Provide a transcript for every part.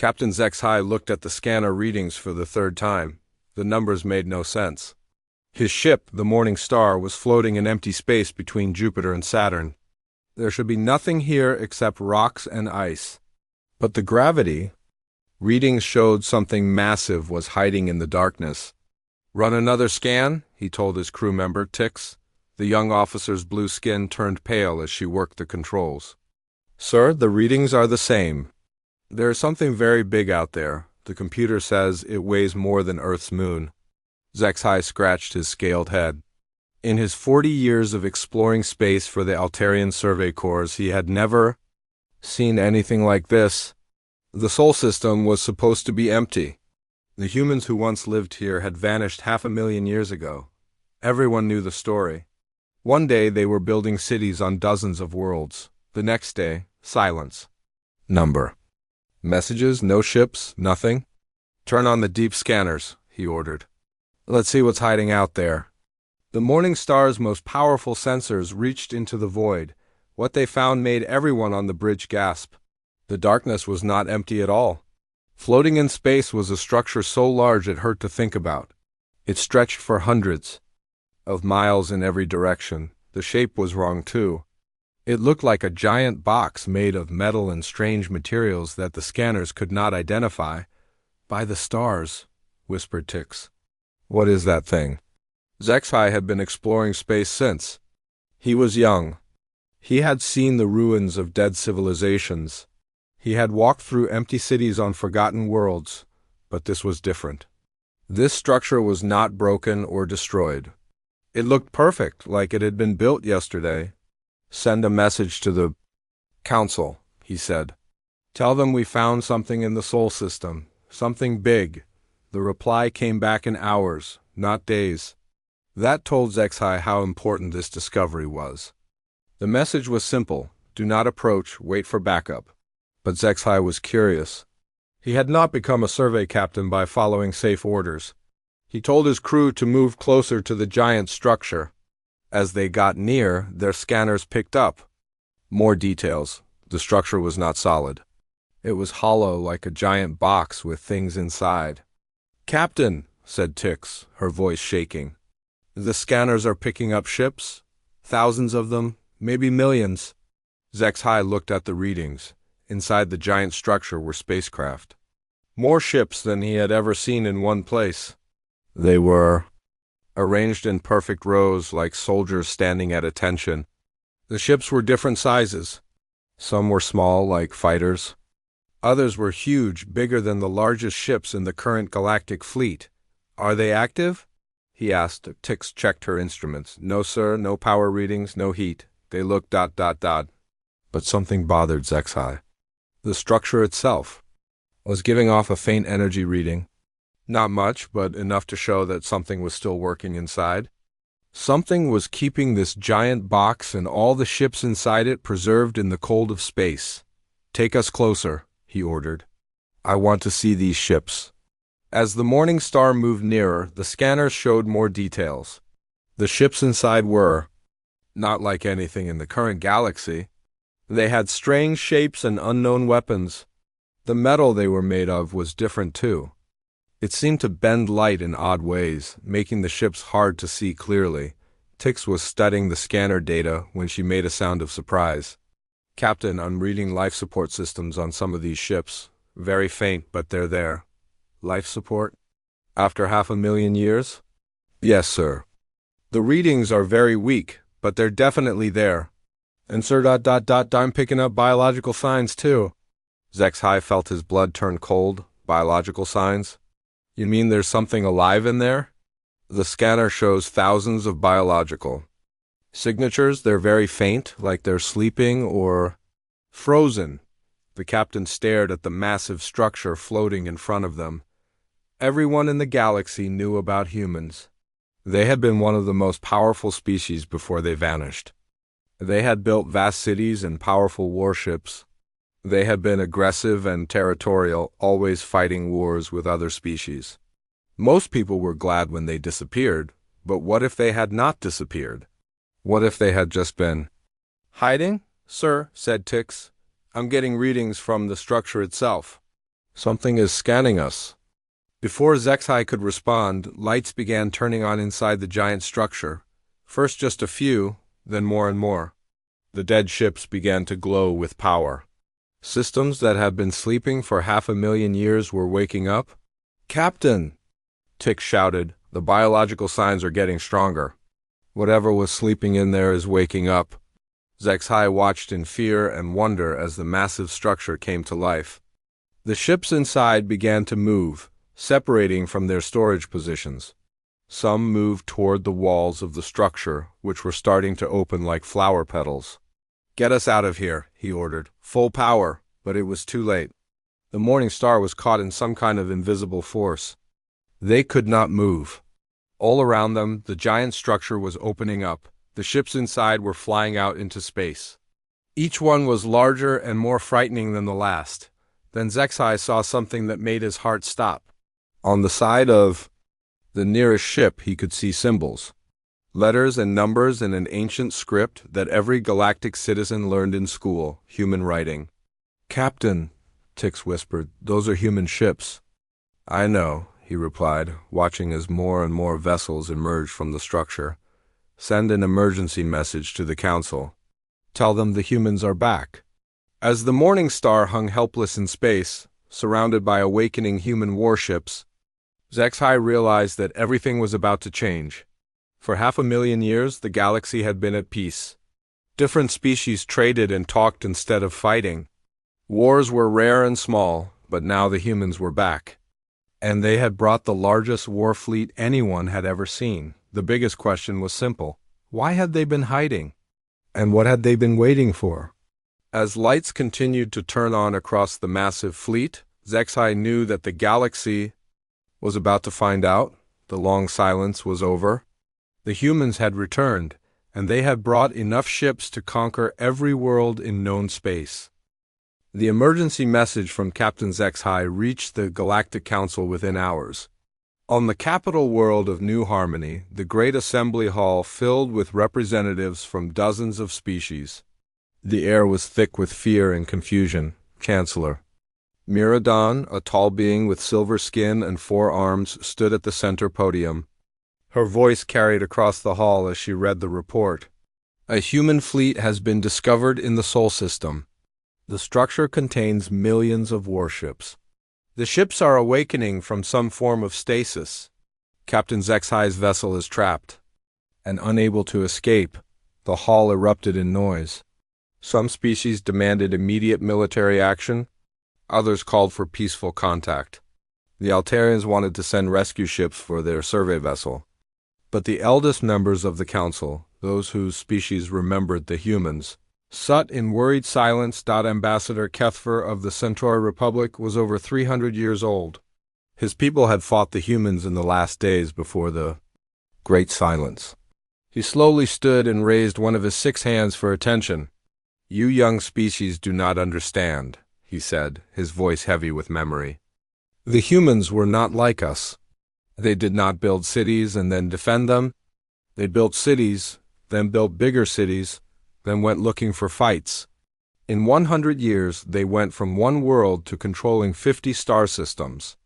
Captain HFY looked at the scanner readings for the third time. The numbers made no sense. His ship, the Morning Star, was floating in empty space between Jupiter and Saturn. There should be nothing here except rocks and ice. But the gravity readings showed something massive was hiding in the darkness. "Run another scan," he told his crew member, Tix. The young officer's blue skin turned pale as she worked the controls. "Sir, the readings are the same. There is something very big out there. The computer says it weighs more than Earth's moon." HFY scratched his scaled head. In his 40 years of exploring space for the Altarian Survey Corps, he had never seen anything like this. The Sol system was supposed to be empty. The humans who once lived here had vanished 500,000 years ago. Everyone knew the story. One day they were building cities on dozens of worlds. The next day, silence. Number. Messages, no ships, nothing. "Turn on the deep scanners," he ordered. "Let's see what's hiding out there." The Morning Star's most powerful sensors reached into the void. What they found made everyone on the bridge gasp. The darkness was not empty at all. Floating in space was a structure so large it hurt to think about. It stretched for hundreds of miles in every direction. The shape was wrong too. It looked like a giant box made of metal and strange materials that the scanners could not identify. "By the stars," whispered Tix. "What is that thing?" HFY had been exploring space since. He was young. He had seen the ruins of dead civilizations. He had walked through empty cities on forgotten worlds, but this was different. This structure was not broken or destroyed. It looked perfect, like it had been built yesterday. "Send a message to the Council," he said. "Tell them we found something in the Sol system, something big." The reply came back in hours, not days. That told HFY how important this discovery was. The message was simple: do not approach, wait for backup. But HFY was curious. He had not become a survey captain by following safe orders. He told his crew to move closer to the giant structure. As they got near, their scanners picked up more details. The structure was not solid. It was hollow like a giant box with things inside. "Captain," said Tix, her voice shaking. "The scanners are picking up ships. Thousands of them, maybe millions." HFY looked at the readings. Inside the giant structure were spacecraft. More ships than he had ever seen in one place. They were arranged in perfect rows like soldiers standing at attention. The ships were different sizes. Some were small, like fighters. Others were huge, bigger than the largest ships in the current galactic fleet. "Are they active?" he asked. Tix checked her instruments. "No, sir, no power readings, no heat. They look ... But something bothered HFY. The structure itself was giving off a faint energy reading. Not much, but enough to show that something was still working inside. Something was keeping this giant box and all the ships inside it preserved in the cold of space. "Take us closer," he ordered. "I want to see these ships." As the Morning Star moved nearer, the scanners showed more details. The ships inside were not like anything in the current galaxy. They had strange shapes and unknown weapons. The metal they were made of was different too. It seemed to bend light in odd ways, making the ships hard to see clearly. Tix was studying the scanner data when she made a sound of surprise. "Captain, I'm reading life support systems on some of these ships. Very faint, but they're there." "Life support? After 500,000 years?" "Yes, sir. The readings are very weak, but they're definitely there. And sir, I'm picking up biological signs too." HFY felt his blood turn cold. "Biological signs? You mean there's something alive in there?" "The scanner shows thousands of biological signatures. They're very faint, like they're sleeping or frozen." The captain stared at the massive structure floating in front of them. Everyone in the galaxy knew about humans. They had been one of the most powerful species before they vanished. They had built vast cities and powerful warships. They had been aggressive and territorial, always fighting wars with other species. Most people were glad when they disappeared, but what if they had not disappeared? What if they had just been hiding? "Sir," said Tix, "I'm getting readings from the structure itself." Something is scanning us. Before Zexai could respond, lights began turning on inside the giant structure. First just a few, then more and more. The dead ships began to glow with power. Systems that had been sleeping for 500,000 years were waking up. "Captain!" Tix shouted. "The biological signs are getting stronger. Whatever was sleeping in there is waking up." Zexai watched in fear and wonder as the massive structure came to life. The ships inside began to move, separating from their storage positions. Some moved toward the walls of the structure, which were starting to open like flower petals. "Get us out of here," he ordered. "Full power," but it was too late. The Morning Star was caught in some kind of invisible force. They could not move. All around them, the giant structure was opening up. The ships inside were flying out into space. Each one was larger and more frightening than the last. Then Zexai saw something that made his heart stop. On the side of the nearest ship, he could see symbols. Letters and numbers in an ancient script that every galactic citizen learned in school, human writing. "Captain," Tix whispered, "those are human ships." "I know," he replied, watching as more and more vessels emerged from the structure. "Send an emergency message to the Council. Tell them the humans are back." As the Morning Star hung helpless in space, surrounded by awakening human warships, Zexai realized that everything was about to change. For 500,000 years, the galaxy had been at peace. Different species traded and talked instead of fighting. Wars were rare and small, but now the humans were back. And they had brought the largest war fleet anyone had ever seen. The biggest question was simple. Why had they been hiding? And what had they been waiting for? As lights continued to turn on across the massive fleet, Zexai knew that the galaxy was about to find out. The long silence was over. The humans had returned, and they had brought enough ships to conquer every world in known space. The emergency message from Captain Zexai reached the Galactic Council within hours. On the capital world of New Harmony, the great assembly hall filled with representatives from dozens of species. The air was thick with fear and confusion. Chancellor Miradon, a tall being with silver skin and 4 arms, stood at the center podium. Her voice carried across the hall as she read the report. "A human fleet has been discovered in the Sol system. The structure contains millions of warships. The ships are awakening from some form of stasis. Captain Zexai's vessel is trapped." And unable to escape, the hall erupted in noise. Some species demanded immediate military action. Others called for peaceful contact. The Altarians wanted to send rescue ships for their survey vessel. But the eldest members of the council, those whose species remembered the humans, sat in worried silence. Ambassador Kethfer of the Centauri Republic was over 300 years old. His people had fought the humans in the last days before the Great Silence. He slowly stood and raised one of his 6 hands for attention. "You young species do not understand," he said, his voice heavy with memory. "The humans were not like us. They did not build cities and then defend them. They built cities, then built bigger cities, then went looking for fights. In 100 years, they went from one world to controlling 50 star systems."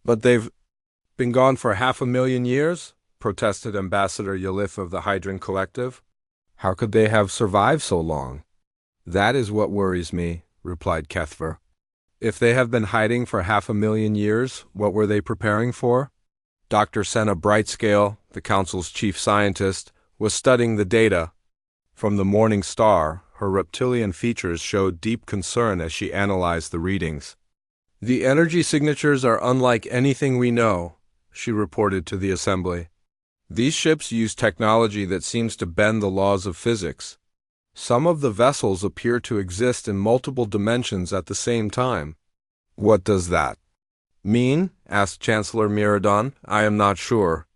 "But they've been gone for 500,000 years?" protested Ambassador Yalif of the Hydran Collective. "How could they have survived so long?" "That is what worries me," replied Kethver. "If they have been hiding for 500,000 years, what were they preparing for?" Dr. Senna Brightscale, the Council's chief scientist, was studying the data from the Morning Star. Her reptilian features showed deep concern as she analyzed the readings. "The energy signatures are unlike anything we know," she reported to the assembly. "These ships use technology that seems to bend the laws of physics. Some of the vessels appear to exist in multiple dimensions at the same time." "What does that mean?" asked Chancellor Miradon. "I am not sure.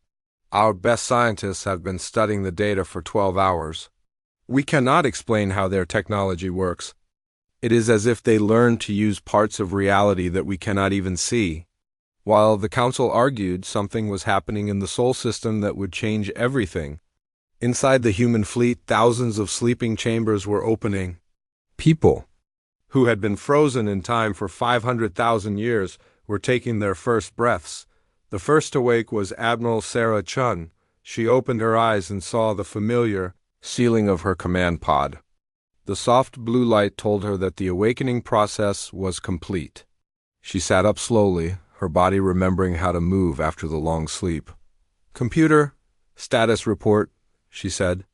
Our best scientists have been studying the data for 12 hours. We cannot explain how their technology works. It is as if they learned to use parts of reality that we cannot even see." While the Council argued, something was happening in the Sol system that would change everything. Inside the human fleet, thousands of sleeping chambers were opening. People who had been frozen in time for 500,000 years, were taking their first breaths. The first to wake was Admiral Sarah Chun. She opened her eyes and saw the familiar ceiling of her command pod. The soft blue light told her that the awakening process was complete. She sat up slowly, her body remembering how to move after the long sleep. "Computer, status report," she said.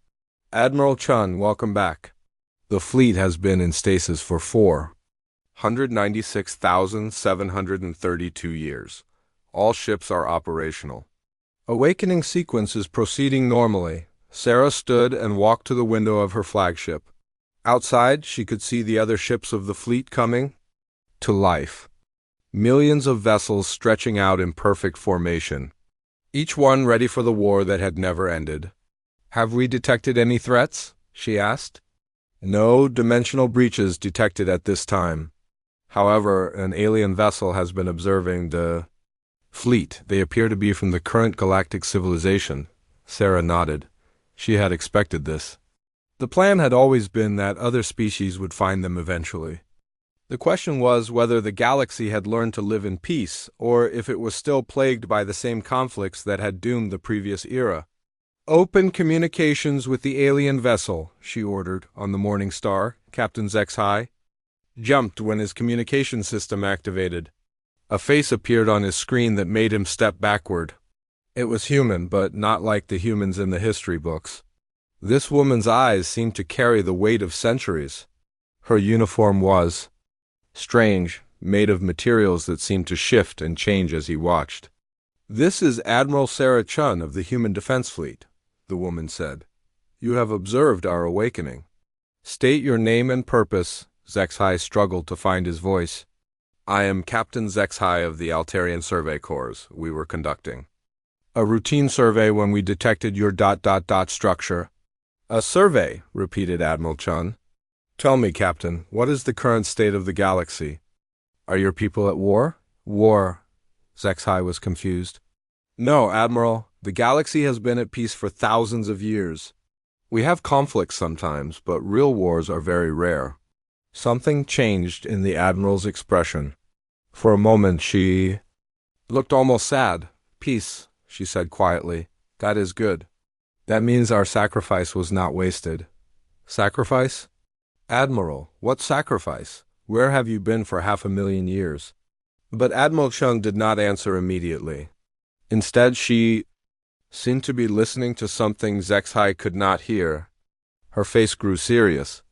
"Admiral Chun, welcome back. The fleet has been in stasis for 496,732 years. All ships are operational. Awakening sequence is proceeding normally." Sarah stood and walked to the window of her flagship. Outside, she could see the other ships of the fleet coming to life. Millions of vessels stretching out in perfect formation, each one ready for the war that had never ended. "Have we detected any threats?" she asked. "No dimensional breaches detected at this time. However, an alien vessel has been observing the fleet. They appear to be from the current galactic civilization." Sarah nodded. She had expected this. The plan had always been that other species would find them eventually. The question was whether the galaxy had learned to live in peace, or if it was still plagued by the same conflicts that had doomed the previous era. "Open communications with the alien vessel," she ordered on the Morning Star. Captain HFY jumped when his communication system activated. A face appeared on his screen that made him step backward. It was human, but not like the humans in the history books. This woman's eyes seemed to carry the weight of centuries. Her uniform was strange, made of materials that seemed to shift and change as he watched. "This is Admiral Sarah Chun of the Human Defense Fleet," the woman said. "You have observed our awakening. State your name and purpose." HFY struggled to find his voice. "I am Captain HFY of the Altarian Survey Corps we were conducting a routine survey when we detected your ... structure." "A survey," repeated Admiral Chun. "Tell me, Captain, what is the current state of the galaxy? Are your people at war?" "War." HFY was confused. "No, Admiral. The galaxy has been at peace for thousands of years. We have conflicts sometimes, but real wars are very rare." Something changed in the Admiral's expression. For a moment she looked almost sad. "Peace," she said quietly. "That is good. That means our sacrifice was not wasted." "Sacrifice? Admiral, what sacrifice? Where have you been for 500,000 years?" But Admiral Chung did not answer immediately. Instead, she seemed to be listening to something HFY could not hear. Her face grew serious.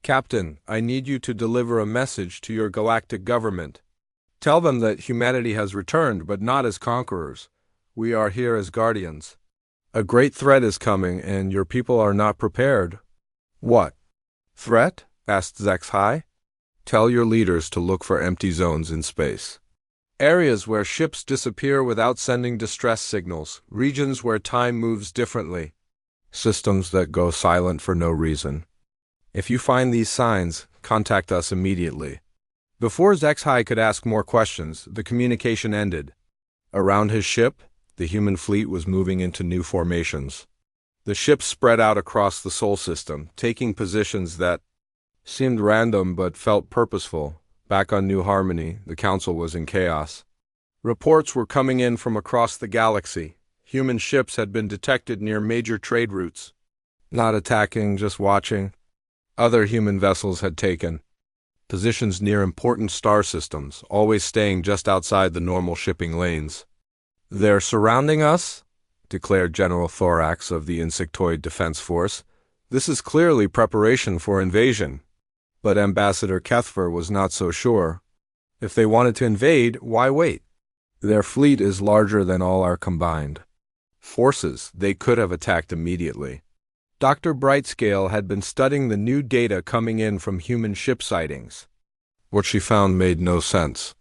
"Captain, I need you to deliver a message to your galactic government. Tell them that humanity has returned, but not as conquerors. We are here as guardians. A great threat is coming, and your people are not prepared." "What threat?" asked HFY. "Tell your leaders to look for empty zones in space. Areas where ships disappear without sending distress signals, regions where time moves differently, systems that go silent for no reason. If you find these signs, contact us immediately." Before HFY could ask more questions, the communication ended. Around his ship, the human fleet was moving into new formations. The ships spread out across the Sol system, taking positions that seemed random but felt purposeful. Back on New Harmony, the Council was in chaos. Reports were coming in from across the galaxy. Human ships had been detected near major trade routes. Not attacking, just watching. Other human vessels had taken positions near important star systems, always staying just outside the normal shipping lanes. "They're surrounding us," declared General Thorax of the Insectoid Defense Force. "This is clearly preparation for invasion." But Ambassador Kethfer was not so sure. If they wanted to invade, why wait? Their fleet is larger than all our combined forces. They could have attacked immediately. Dr. Brightscale had been studying the new data coming in from human ship sightings. What she found made no sense.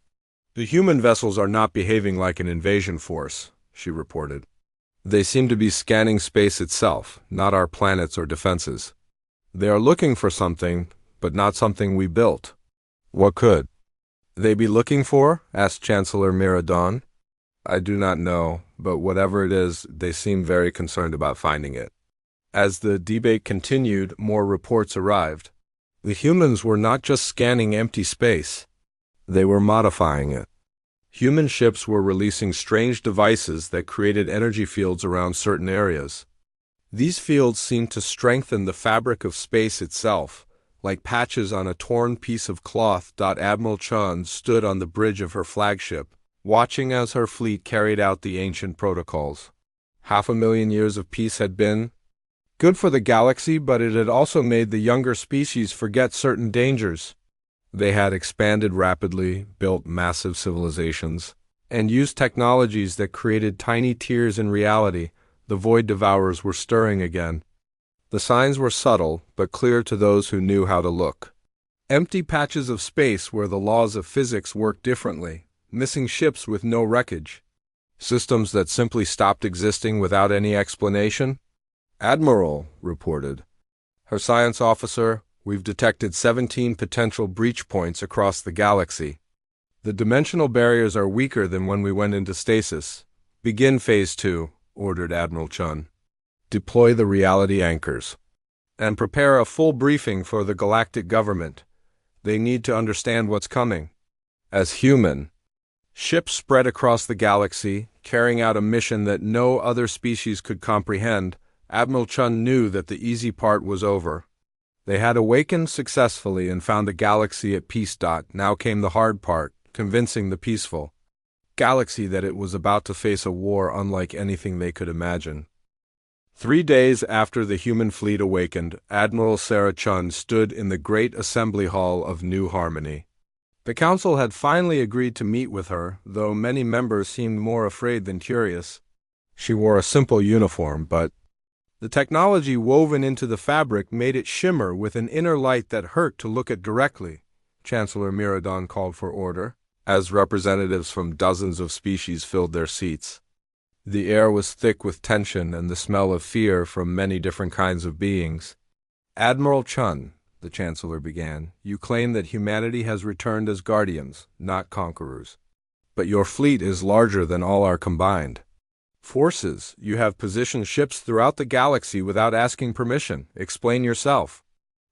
"The human vessels are not behaving like an invasion force," she reported. "They seem to be scanning space itself, not our planets or defenses. They are looking for something, but not something we built." "What could they be looking for?" asked Chancellor Miradon. "I do not know, but whatever it is, they seem very concerned about finding it." As the debate continued, more reports arrived. The humans were not just scanning empty space, they were modifying it. Human ships were releasing strange devices that created energy fields around certain areas. These fields seemed to strengthen the fabric of space itself, like patches on a torn piece of cloth. Admiral Chun stood on the bridge of her flagship, watching as her fleet carried out the ancient protocols. 500,000 years of peace had been good for the galaxy, but it had also made the younger species forget certain dangers. They had expanded rapidly, built massive civilizations, and used technologies that created tiny tears in reality. The void devourers were stirring again. The signs were subtle, but clear to those who knew how to look. Empty patches of space where the laws of physics worked differently, missing ships with no wreckage. Systems that simply stopped existing without any explanation. Admiral reported. Her science officer, we've detected 17 potential breach points across the galaxy. The dimensional barriers are weaker than when we went into stasis. Begin Phase 2, ordered Admiral Chun. Deploy the reality anchors. And prepare a full briefing for the galactic government. They need to understand what's coming. As human ships spread across the galaxy, carrying out a mission that no other species could comprehend, Admiral Chun knew that the easy part was over. They had awakened successfully and found a galaxy at peace. Now came the hard part, convincing the peaceful galaxy that it was about to face a war unlike anything they could imagine. 3 days after the human fleet awakened, Admiral Sarah Chun stood in the great assembly hall of New Harmony. The council had finally agreed to meet with her, though many members seemed more afraid than curious. She wore a simple uniform, but the technology woven into the fabric made it shimmer with an inner light that hurt to look at directly. Chancellor Miradon called for order, as representatives from dozens of species filled their seats. The air was thick with tension and the smell of fear from many different kinds of beings. Admiral Chun, the Chancellor began, you claim that humanity has returned as guardians, not conquerors. But your fleet is larger than all our combined forces. You have positioned ships throughout the galaxy without asking permission. Explain yourself.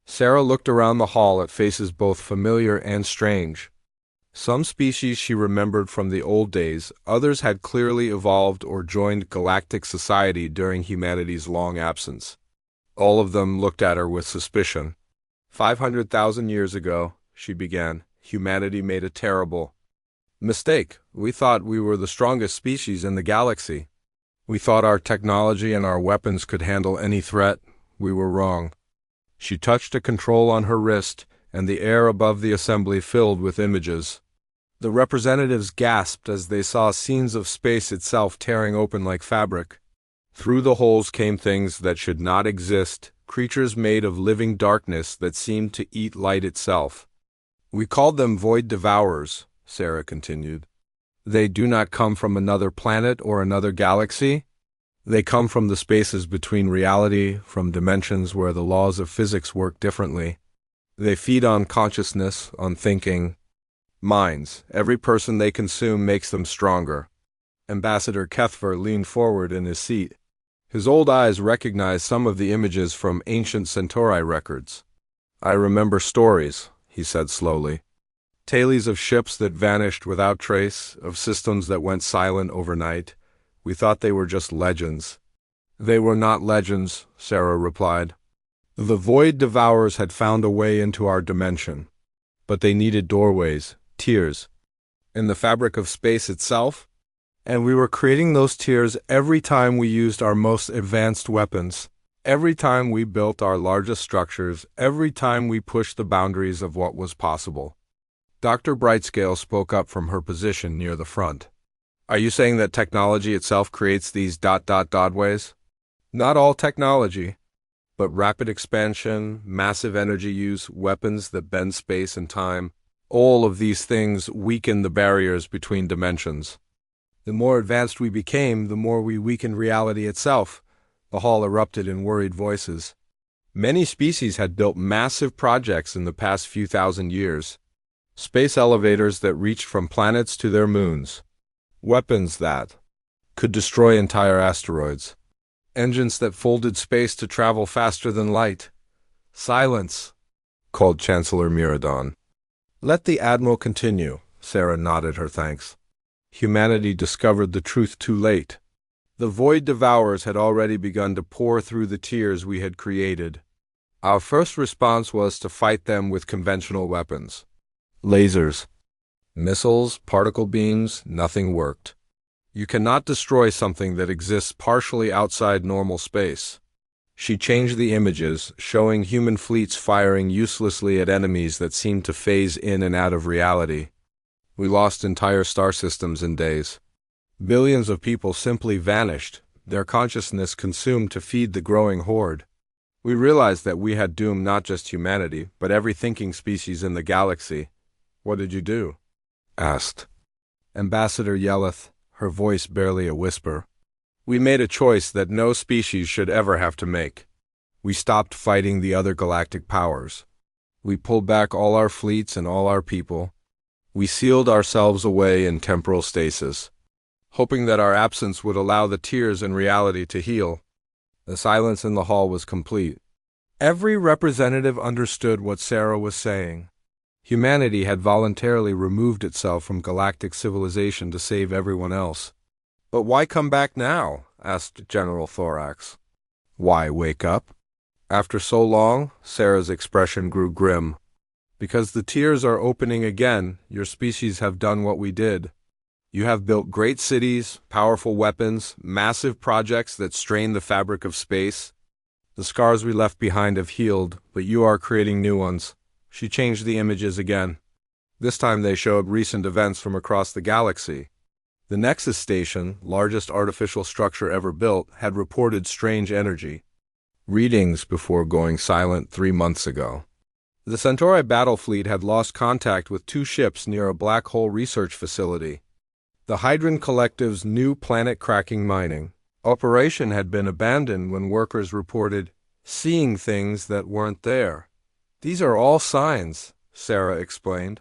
Sarah looked around the hall at faces both familiar and strange. Some species she remembered from the old days, others had clearly evolved or joined galactic society during humanity's long absence. All of them looked at her with suspicion. 500,000 years ago, she began, humanity made a terrible mistake. We thought we were the strongest species in the galaxy. We thought our technology and our weapons could handle any threat. We were wrong. She touched a control on her wrist, and the air above the assembly filled with images. The representatives gasped as they saw scenes of space itself tearing open like fabric. Through the holes came things that should not exist, creatures made of living darkness that seemed to eat light itself. We called them void devourers, Sarah continued. They do not come from another planet or another galaxy. They come from the spaces between reality, from dimensions where the laws of physics work differently. They feed on consciousness, on thinking minds. Every person they consume makes them stronger. Ambassador Kethver leaned forward in his seat. His old eyes recognized some of the images from ancient Centauri records. I remember stories, he said slowly. Tales of ships that vanished without trace, of systems that went silent overnight. We thought they were just legends. They were not legends, Sarah replied. The void devourers had found a way into our dimension. But they needed doorways, tiers, in the fabric of space itself. And we were creating those tiers every time we used our most advanced weapons, every time we built our largest structures, every time we pushed the boundaries of what was possible. Dr. Brightscale spoke up from her position near the front. Are you saying that technology itself creates these ways? Not all technology, but rapid expansion, massive energy use, weapons that bend space and time, all of these things weaken the barriers between dimensions. The more advanced we became, the more we weakened reality itself. The hall erupted in worried voices. Many species had built massive projects in the past few thousand years. Space elevators that reached from planets to their moons. Weapons that could destroy entire asteroids. Engines that folded space to travel faster than light. Silence. called Chancellor Miradon. Let the Admiral continue, Sarah nodded her thanks. Humanity discovered the truth too late. The Void Devourers had already begun to pour through the tiers we had created. Our first response was to fight them with conventional weapons. Lasers, missiles, particle beams, nothing worked. You cannot destroy something that exists partially outside normal space. She changed the images, showing human fleets firing uselessly at enemies that seemed to phase in and out of reality. We lost entire star systems in days. Billions of people simply vanished, their consciousness consumed to feed the growing horde. We realized that we had doomed not just humanity, but every thinking species in the galaxy. What did you do? Asked Ambassador Yelleth, her voice barely a whisper. We made a choice that no species should ever have to make. We stopped fighting the other galactic powers. We pulled back all our fleets and all our people. We sealed ourselves away in temporal stasis, hoping that our absence would allow the tears and reality to heal. The silence in the hall was complete. Every representative understood what Sarah was saying. Humanity had voluntarily removed itself from galactic civilization to save everyone else. But why come back now? Asked General Thorax. Why wake up? After so long, Sarah's expression grew grim. Because the tiers are opening again, your species have done what we did. You have built great cities, powerful weapons, massive projects that strain the fabric of space. The scars we left behind have healed, but you are creating new ones. She changed the images again. This time they showed recent events from across the galaxy. The Nexus Station, largest artificial structure ever built, had reported strange energy. Readings before going silent 3 months ago. The Centauri battle fleet had lost contact with 2 ships near a black hole research facility. The Hydron Collective's new planet-cracking mining operation had been abandoned when workers reported seeing things that weren't there. These are all signs, Sarah explained.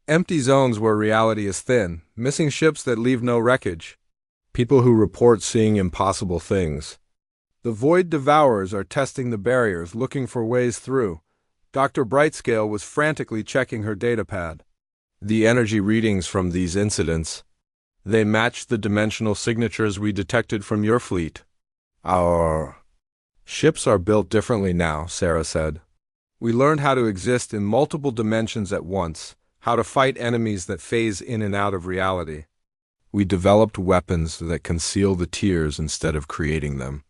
Empty zones where reality is thin, missing ships that leave no wreckage. People who report seeing impossible things. The Void Devourers are testing the barriers, looking for ways through. Dr. Brightscale was frantically checking her datapad. The energy readings from these incidents, they matched the dimensional signatures we detected from your fleet. Our ships are built differently now, Sarah said. We learned how to exist in multiple dimensions at once, how to fight enemies that phase in and out of reality. We developed weapons that conceal the tears instead of creating them.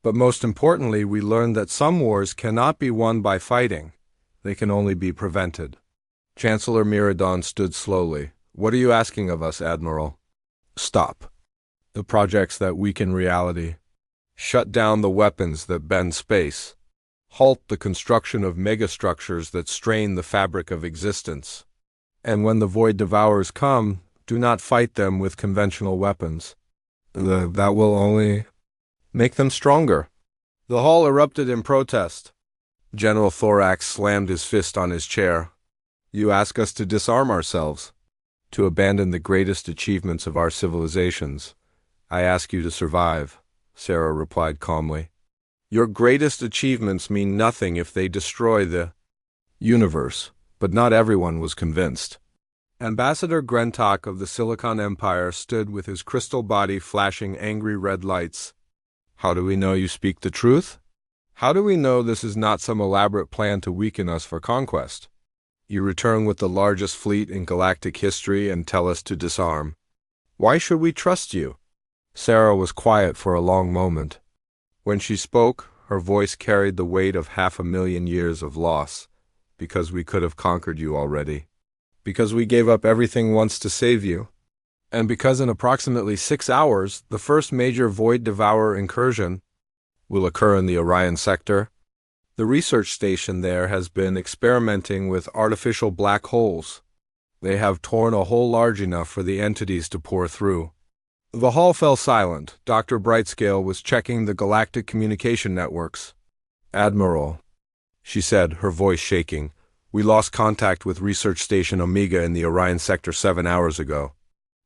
But most importantly, we learned that some wars cannot be won by fighting. They can only be prevented. Chancellor Miradon stood slowly. What are you asking of us, Admiral? Stop the projects that weaken reality. Shut down the weapons that bend space. Halt the construction of megastructures that strain the fabric of existence. And when the Void Devourers come, do not fight them with conventional weapons. That will only make them stronger. The hall erupted in protest. General Thorax slammed his fist on his chair. You ask us to disarm ourselves, to abandon the greatest achievements of our civilizations. I ask you to survive, Sarah replied calmly. Your greatest achievements mean nothing if they destroy the universe, but not everyone was convinced. Ambassador Grentok of the Silicon Empire stood with his crystal body flashing angry red lights. How do we know you speak the truth? How do we know this is not some elaborate plan to weaken us for conquest? You return with the largest fleet in galactic history and tell us to disarm. Why should we trust you? Sarah was quiet for a long moment. When she spoke, her voice carried the weight of 500,000 years of loss. Because we could have conquered you already. Because we gave up everything once to save you. And because in approximately 6 hours, the first major Void Devourer incursion will occur in the Orion sector. The research station there has been experimenting with artificial black holes. They have torn a hole large enough for the entities to pour through. The hall fell silent. Dr. Brightscale was checking the galactic communication networks. Admiral, she said, her voice shaking, we lost contact with Research Station Omega in the Orion Sector 7 hours ago.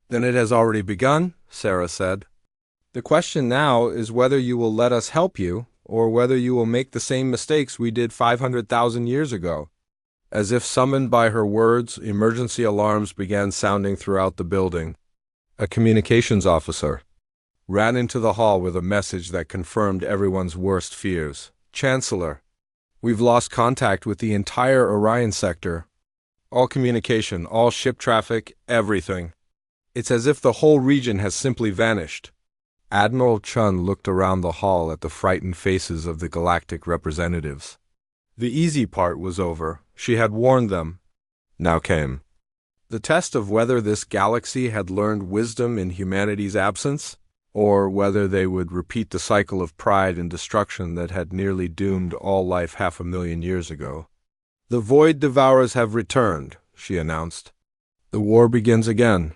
Then it has already begun, Sarah said. The question now is whether you will let us help you, or whether you will make the same mistakes we did 500,000 years ago. As if summoned by her words, emergency alarms began sounding throughout the building. A communications officer ran into the hall with a message that confirmed everyone's worst fears. Chancellor, we've lost contact with the entire Orion sector. All communication, all ship traffic, everything. It's as if the whole region has simply vanished. Admiral Chun looked around the hall at the frightened faces of the galactic representatives. The easy part was over. She had warned them. Now came the test of whether this galaxy had learned wisdom in humanity's absence, or whether they would repeat the cycle of pride and destruction that had nearly doomed all life 500,000 years ago. The Void Devourers have returned, she announced. The war begins again.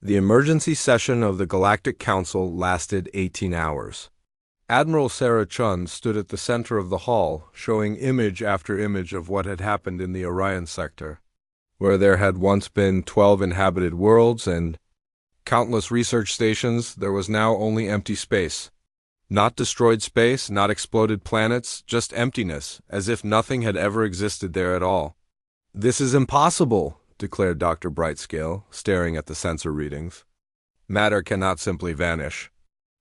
The emergency session of the Galactic Council lasted 18 hours. Admiral Sarah Chun stood at the center of the hall, showing image after image of what had happened in the Orion sector, where there had once been 12 inhabited worlds and countless research stations. There was now only empty space. Not destroyed space, not exploded planets, just emptiness, as if nothing had ever existed there at all. "This is impossible," declared Dr. Brightscale, staring at the sensor readings. "Matter cannot simply vanish.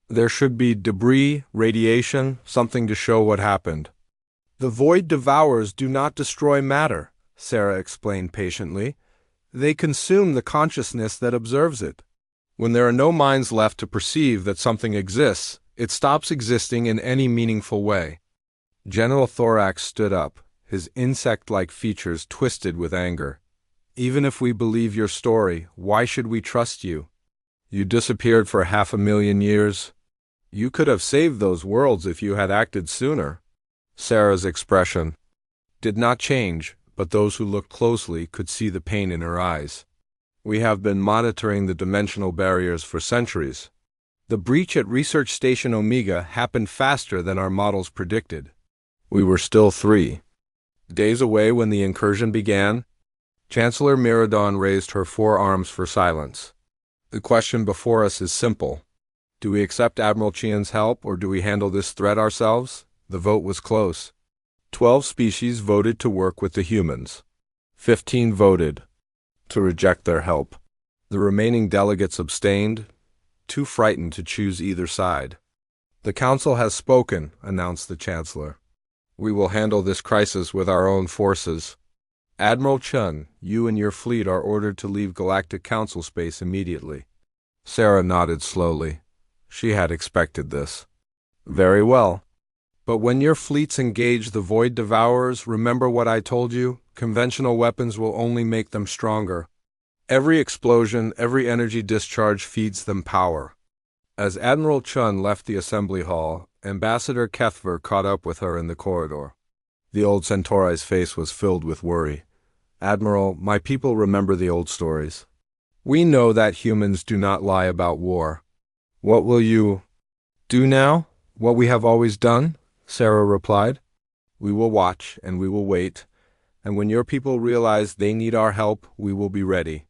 There should be debris, radiation, something to show what happened." "The Void Devourers do not destroy matter," Sarah explained patiently. "They consume the consciousness that observes it. When there are no minds left to perceive that something exists, it stops existing in any meaningful way." General Thorax stood up, his insect-like features twisted with anger. "Even if we believe your story, why should we trust you? You disappeared for 500,000 years. You could have saved those worlds if you had acted sooner." Sarah's expression did not change, but those who looked closely could see the pain in her eyes. "We have been monitoring the dimensional barriers for centuries. The breach at Research Station Omega happened faster than our models predicted. We were still 3 days away when the incursion began." Chancellor Miradon raised her 4 arms for silence. "The question before us is simple. Do we accept Admiral Chian's help, or do we handle this threat ourselves?" The vote was close. 12 species voted to work with the humans. 15 voted to reject their help. The remaining delegates abstained, too frightened to choose either side. "The Council has spoken," announced the Chancellor. "We will handle this crisis with our own forces. Admiral Chun, you and your fleet are ordered to leave Galactic Council space immediately." Sarah nodded slowly. She had expected this. "Very well. But when your fleets engage the Void Devourers, remember what I told you? Conventional weapons will only make them stronger. Every explosion, every energy discharge feeds them power." As Admiral Chun left the assembly hall, Ambassador Kethver caught up with her in the corridor. The old Centauri's face was filled with worry. "Admiral, my people remember the old stories. We know that humans do not lie about war. What will you do now? What we have always done?" Sarah replied. "We will watch and we will wait, and when your people realize they need our help, we will be ready."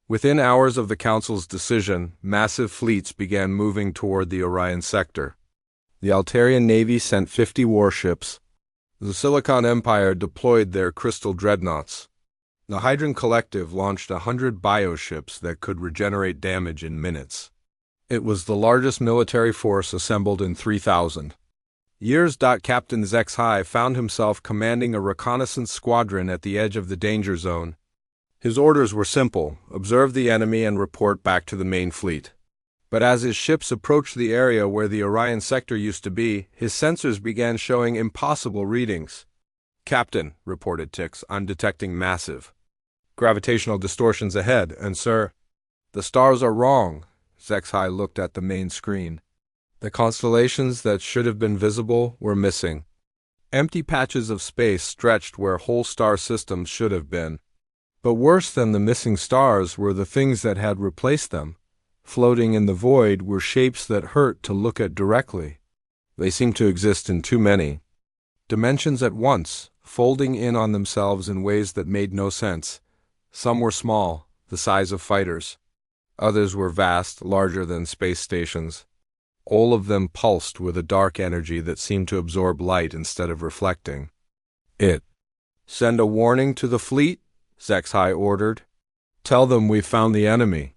Within hours of the Council's decision, massive fleets began moving toward the Orion sector. The Altarian Navy sent 50 warships. The Silicon Empire deployed their crystal dreadnoughts. The Hydron Collective launched 100 bioships that could regenerate damage in minutes. It was the largest military force assembled in 3000 years. Captain Zexhai found himself commanding a reconnaissance squadron at the edge of the danger zone. His orders were simple: observe the enemy and report back to the main fleet. But as his ships approached the area where the Orion sector used to be, his sensors began showing impossible readings. "Captain," reported Tix, "I'm detecting massive gravitational distortions ahead, and sir, the stars are wrong." Zexhai looked at the main screen. The constellations that should have been visible were missing. Empty patches of space stretched where whole star systems should have been. But worse than the missing stars were the things that had replaced them. Floating in the void were shapes that hurt to look at directly. They seemed to exist in too many dimensions at once, folding in on themselves in ways that made no sense. Some were small, the size of fighters. Others were vast, larger than space stations. All of them pulsed with a dark energy that seemed to absorb light instead of reflecting it. Send a warning to the fleet, Zexhai ordered. Tell them we found the enemy.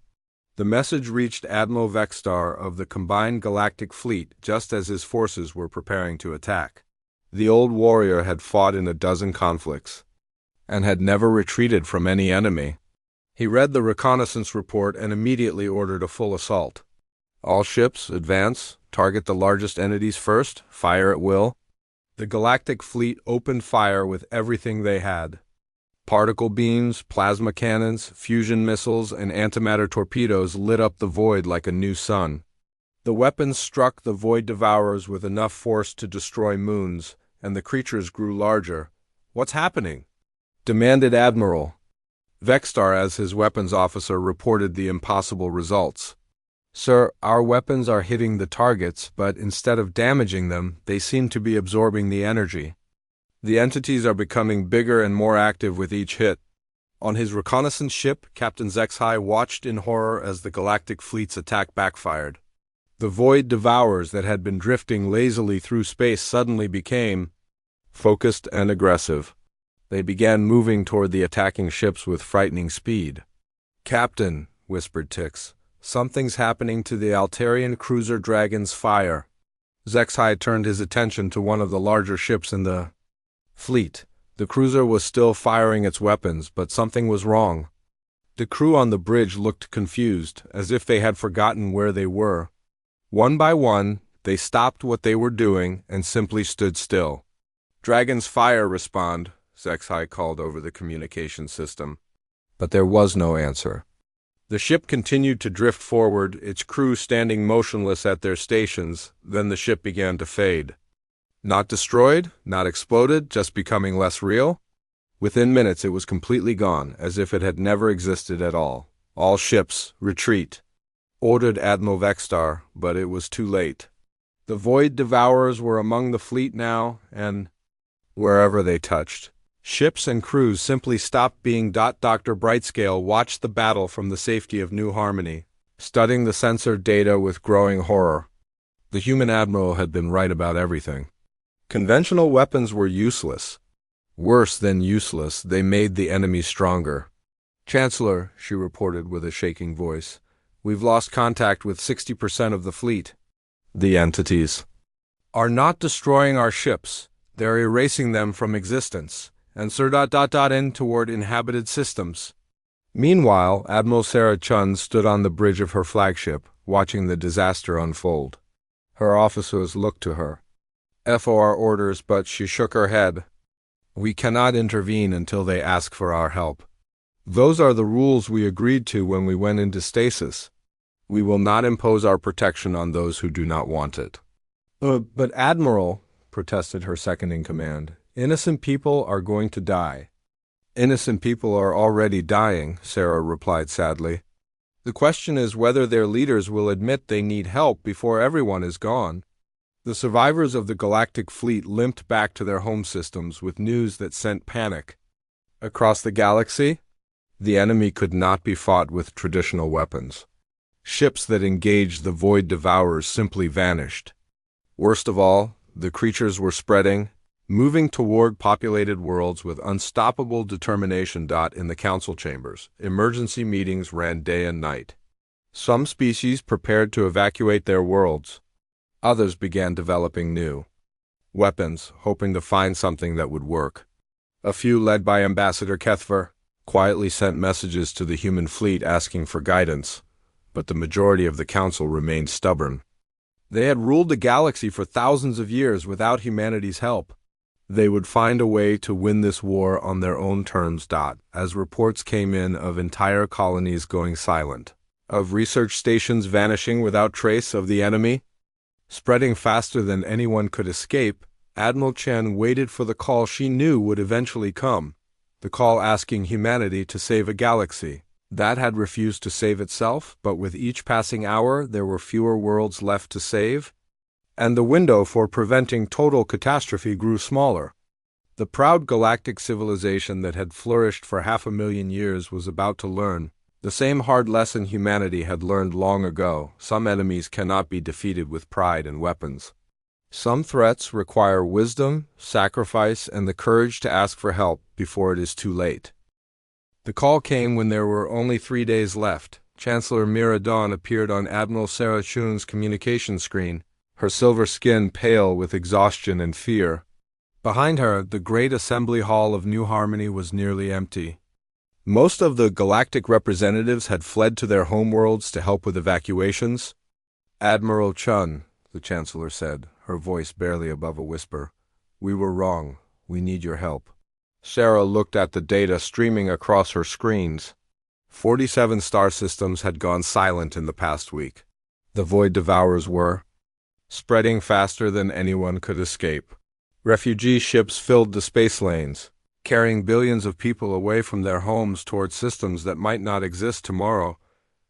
The message reached Admiral Vexstar of the combined Galactic Fleet just as his forces were preparing to attack. The old warrior had fought in a dozen conflicts, and had never retreated from any enemy. He read the reconnaissance report and immediately ordered a full assault. All ships, advance, target the largest entities first, fire at will. The Galactic Fleet opened fire with everything they had. Particle beams, plasma cannons, fusion missiles, and antimatter torpedoes lit up the void like a new sun. The weapons struck the void devourers with enough force to destroy moons, and the creatures grew larger. "What's happening?" demanded Admiral Vexstar as his weapons officer reported the impossible results. "Sir, our weapons are hitting the targets, but instead of damaging them, they seem to be absorbing the energy. The entities are becoming bigger and more active with each hit." On his reconnaissance ship, Captain Zexhai watched in horror as the Galactic Fleet's attack backfired. The void devourers that had been drifting lazily through space suddenly became focused and aggressive. They began moving toward the attacking ships with frightening speed. "Captain," whispered Tix, "something's happening to the Altarian cruiser Dragon's Fire." Zexhai turned his attention to one of the larger ships in the fleet. The cruiser was still firing its weapons, but something was wrong. The crew on the bridge looked confused, as if they had forgotten where they were. One by one, they stopped what they were doing and simply stood still. "Dragon's Fire, respond," Zexhai called over the communication system. But there was no answer. The ship continued to drift forward, its crew standing motionless at their stations. Then the ship began to fade. Not destroyed, not exploded, just becoming less real. Within minutes it was completely gone, as if it had never existed at all. "All ships, retreat," ordered Admiral Vexstar, but it was too late. The void devourers were among the fleet now, and wherever they touched, ships and crews simply stopped being. Dr. Brightscale watched the battle from the safety of New Harmony, studying the sensor data with growing horror. The human admiral had been right about everything. Conventional weapons were useless. Worse than useless, they made the enemy stronger. "Chancellor," she reported with a shaking voice, "we've lost contact with 60% of the fleet. The entities are not destroying our ships. They're erasing them from existence, and in toward inhabited systems." Meanwhile, Admiral Sarah Chun stood on the bridge of her flagship, watching the disaster unfold. Her officers looked to her for orders, but she shook her head. "We cannot intervene until they ask for our help. Those are the rules we agreed to when we went into stasis. We will not impose our protection on those who do not want it." But Admiral," protested her second-in-command, "innocent people are going to die." "Innocent people are already dying," Sarah replied sadly. "The question is whether their leaders will admit they need help before everyone is gone." The survivors of the Galactic Fleet limped back to their home systems with news that sent panic. Across the galaxy, the enemy could not be fought with traditional weapons. Ships that engaged the void devourers simply vanished. Worst of all, the creatures were spreading, moving toward populated worlds with unstoppable determination. In the council chambers, emergency meetings ran day and night. Some species prepared to evacuate their worlds. Others began developing new weapons, hoping to find something that would work. A few, led by Ambassador Kethver, quietly sent messages to the human fleet asking for guidance, but the majority of the council remained stubborn. They had ruled the galaxy for thousands of years without humanity's help. They would find a way to win this war on their own terms. As reports came in of entire colonies going silent, of research stations vanishing without trace of the enemy, spreading faster than anyone could escape, Admiral Chen waited for the call she knew would eventually come, the call asking humanity to save a galaxy that had refused to save itself, but with each passing hour there were fewer worlds left to save, and the window for preventing total catastrophe grew smaller. The proud galactic civilization that had flourished for 500,000 years was about to learn the same hard lesson humanity had learned long ago: some enemies cannot be defeated with pride and weapons. Some threats require wisdom, sacrifice, and the courage to ask for help before it is too late. The call came when there were only 3 days left. Chancellor Mira Dawn appeared on Admiral Sarah Chun's communication screen, her silver skin pale with exhaustion and fear. Behind her, the great assembly hall of New Harmony was nearly empty. Most of the galactic representatives had fled to their homeworlds to help with evacuations. "Admiral Chun," the Chancellor said, her voice barely above a whisper, "we were wrong. We need your help." Sarah looked at the data streaming across her screens. 47 star systems had gone silent in the past week. The Void Devourers were spreading faster than anyone could escape. Refugee ships filled the space lanes, carrying billions of people away from their homes toward systems that might not exist tomorrow.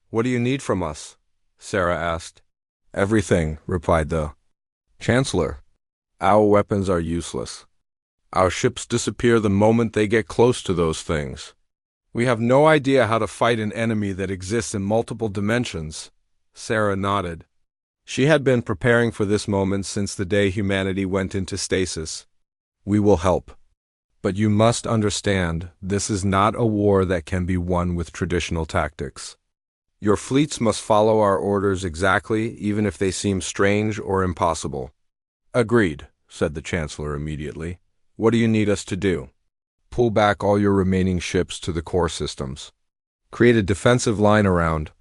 "What do you need from us?" Sarah asked. "Everything," replied the Chancellor. "Our weapons are useless. Our ships disappear the moment they get close to those things. We have no idea how to fight an enemy that exists in multiple dimensions." Sarah nodded. She had been preparing for this moment since the day humanity went into stasis. "We will help. But you must understand, this is not a war that can be won with traditional tactics. Your fleets must follow our orders exactly, even if they seem strange or impossible." "Agreed," said the Chancellor immediately. "What do you need us to do?" "Pull back all your remaining ships to the core systems. Create a defensive line around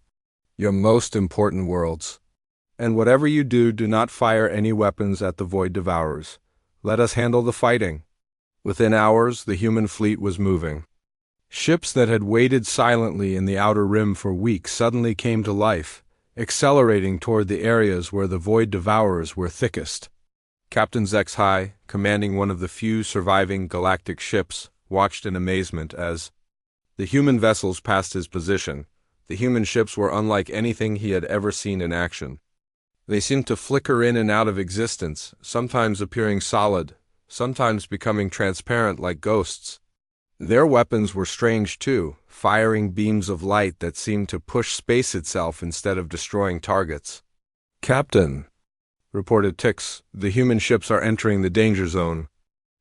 your most important worlds. And whatever you do, do not fire any weapons at the Void Devourers. Let us handle the fighting." Within hours, the human fleet was moving. Ships that had waited silently in the outer rim for weeks suddenly came to life, accelerating toward the areas where the Void Devourers were thickest. Captain ZXHY, commanding one of the few surviving galactic ships, watched in amazement as the human vessels passed his position. The human ships were unlike anything he had ever seen in action. They seemed to flicker in and out of existence, sometimes appearing solid, sometimes becoming transparent like ghosts. Their weapons were strange too, firing beams of light that seemed to push space itself instead of destroying targets. "Captain," reported Tix, "the human ships are entering the danger zone.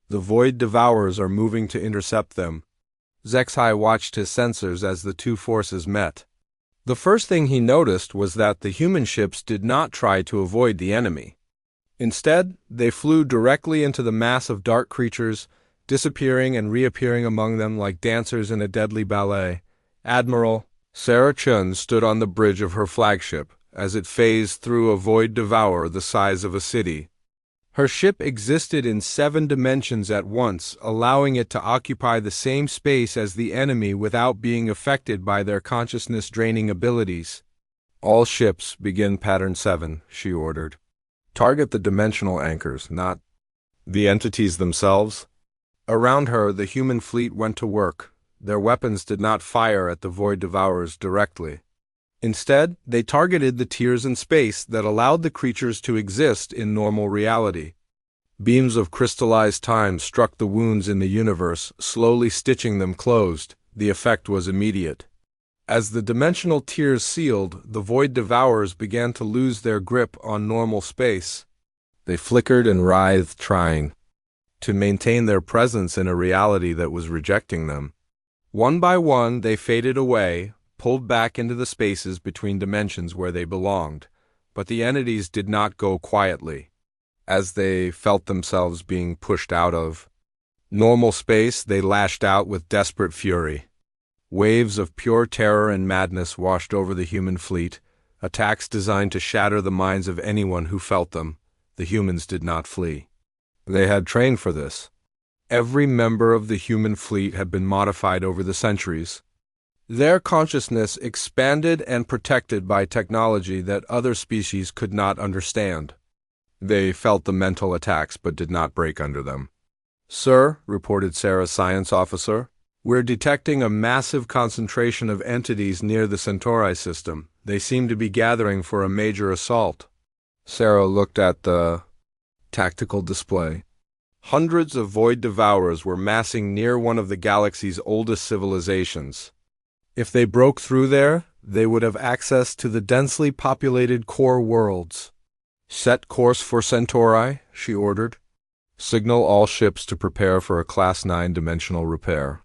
The Void Devourers are moving to intercept them." ZXHY watched his sensors as the two forces met. The first thing he noticed was that the human ships did not try to avoid the enemy. Instead, they flew directly into the mass of dark creatures, disappearing and reappearing among them like dancers in a deadly ballet. Admiral Sarah Chun stood on the bridge of her flagship as it phased through a Void Devourer the size of a city. Her ship existed in 7 dimensions at once, allowing it to occupy the same space as the enemy without being affected by their consciousness-draining abilities. "All ships begin Pattern 7, she ordered. "Target the dimensional anchors, not the entities themselves." Around her, the human fleet went to work. Their weapons did not fire at the Void Devourers directly. Instead, they targeted the tiers in space that allowed the creatures to exist in normal reality. Beams of crystallized time struck the wounds in the universe, slowly stitching them closed. The effect was immediate. As the dimensional tiers sealed, the Void Devourers began to lose their grip on normal space. They flickered and writhed, trying to maintain their presence in a reality that was rejecting them. One by one, they faded away, pulled back into the spaces between dimensions where they belonged, but the entities did not go quietly. As they felt themselves being pushed out of normal space, they lashed out with desperate fury. Waves of pure terror and madness washed over the human fleet, attacks designed to shatter the minds of anyone who felt them. The humans did not flee. They had trained for this. Every member of the human fleet had been modified over the centuries. Their consciousness expanded and protected by technology that other species could not understand. They felt the mental attacks but did not break under them. "Sir," reported Sarah's science officer, "we're detecting a massive concentration of entities near the Centauri system. They seem to be gathering for a major assault." Sarah looked at the tactical display. Hundreds of Void Devourers were massing near one of the galaxy's oldest civilizations. If they broke through there, they would have access to the densely populated core worlds. Set course for Centauri, she ordered. Signal all ships to prepare for a Class 9 dimensional repair.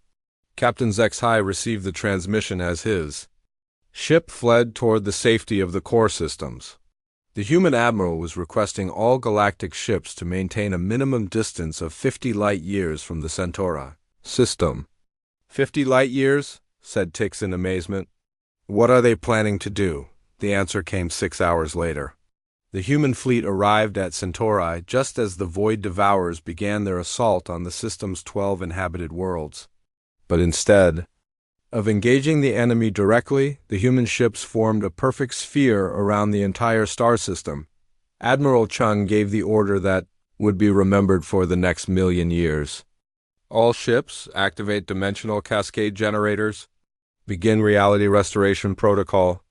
Captain Zexhai received the transmission as his ship fled toward the safety of the core systems. The human admiral was requesting all galactic ships to maintain a minimum distance of 50 light-years from the Centauri system. 50 light-years? Said Tix in amazement. What are they planning to do? The answer came 6 hours later. The human fleet arrived at Centauri just as the Void Devourers began their assault on the system's 12 inhabited worlds. But instead of engaging the enemy directly, the human ships formed a perfect sphere around the entire star system. Admiral Chung gave the order that would be remembered for the next million years. All ships activate dimensional cascade generators. Begin reality restoration protocol.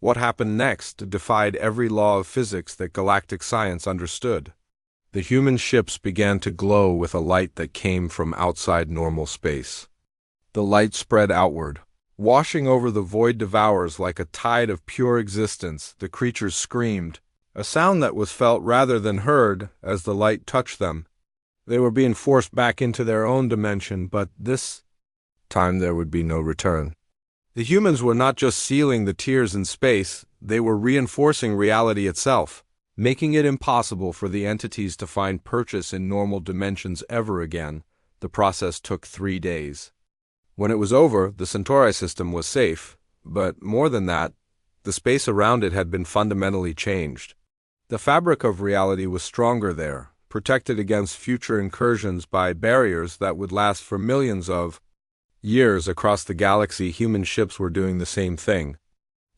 What happened next defied every law of physics that galactic science understood. The human ships began to glow with a light that came from outside normal space. The light spread outward, washing over the Void Devourers like a tide of pure existence. The creatures screamed, a sound that was felt rather than heard as the light touched them. They were being forced back into their own dimension, but this time there would be no return. The humans were not just sealing the tears in space, they were reinforcing reality itself, making it impossible for the entities to find purchase in normal dimensions ever again. The process took 3 days. When it was over, the Centauri system was safe, but more than that, the space around it had been fundamentally changed. The fabric of reality was stronger there, protected against future incursions by barriers that would last for millions of years across the galaxy. Human ships were doing the same thing.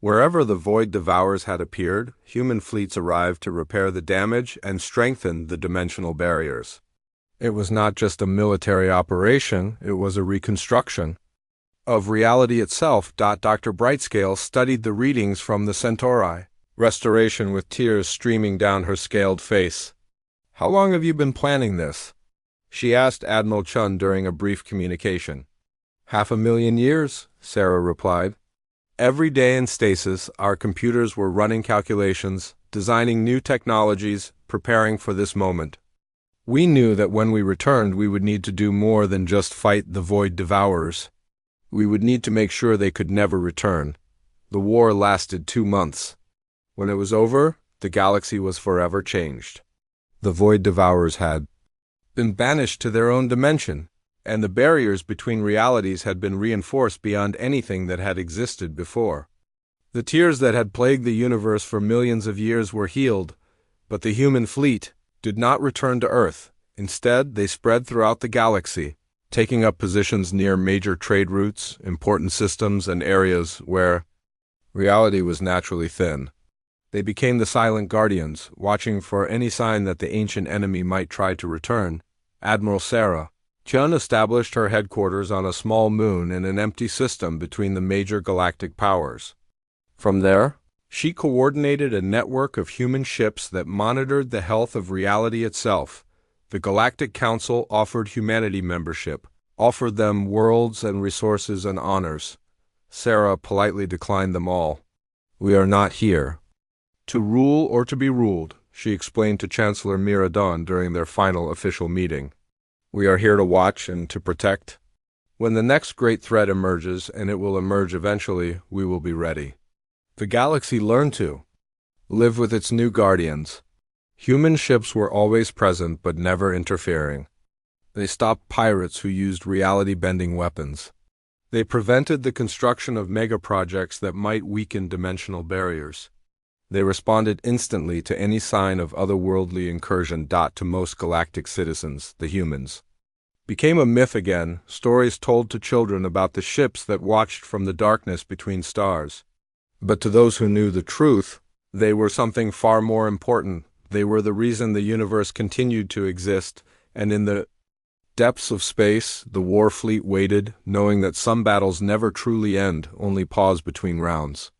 Wherever the Void Devourers had appeared, human fleets arrived to repair the damage and strengthen the dimensional barriers. It was not just a military operation, it was a reconstruction of reality itself. Dr. Brightscale studied the readings from the Centauri restoration with tears streaming down her scaled face. How long have you been planning this? She asked Admiral Chun during a brief communication. 500,000 years, Sarah replied. Every day in stasis, our computers were running calculations, designing new technologies, preparing for this moment. We knew that when we returned, we would need to do more than just fight the Void Devourers. We would need to make sure they could never return. The war lasted 2 months. When it was over, the galaxy was forever changed. The Void Devourers had been banished to their own dimension, and the barriers between realities had been reinforced beyond anything that had existed before. The tears that had plagued the universe for millions of years were healed, but the human fleet did not return to Earth. Instead, they spread throughout the galaxy, taking up positions near major trade routes, important systems, and areas where reality was naturally thin. They became the silent guardians, watching for any sign that the ancient enemy might try to return. Admiral Sarah Chun established her headquarters on a small moon in an empty system between the major galactic powers. From there, she coordinated a network of human ships that monitored the health of reality itself. The Galactic Council offered humanity membership, offered them worlds and resources and honors. Sarah politely declined them all. We are not here to rule or to be ruled, she explained to Chancellor Miradon during their final official meeting. We are here to watch and to protect. When the next great threat emerges, and it will emerge eventually, we will be ready. The galaxy learned to live with its new guardians. Human ships were always present but never interfering. They stopped pirates who used reality-bending weapons. They prevented the construction of mega-projects that might weaken dimensional barriers. They responded instantly to any sign of otherworldly incursion. To most galactic citizens, the humans became a myth again, stories told to children about the ships that watched from the darkness between stars. But to those who knew the truth, they were something far more important. They were the reason the universe continued to exist, and in the depths of space, the war fleet waited, knowing that some battles never truly end, only pause between rounds.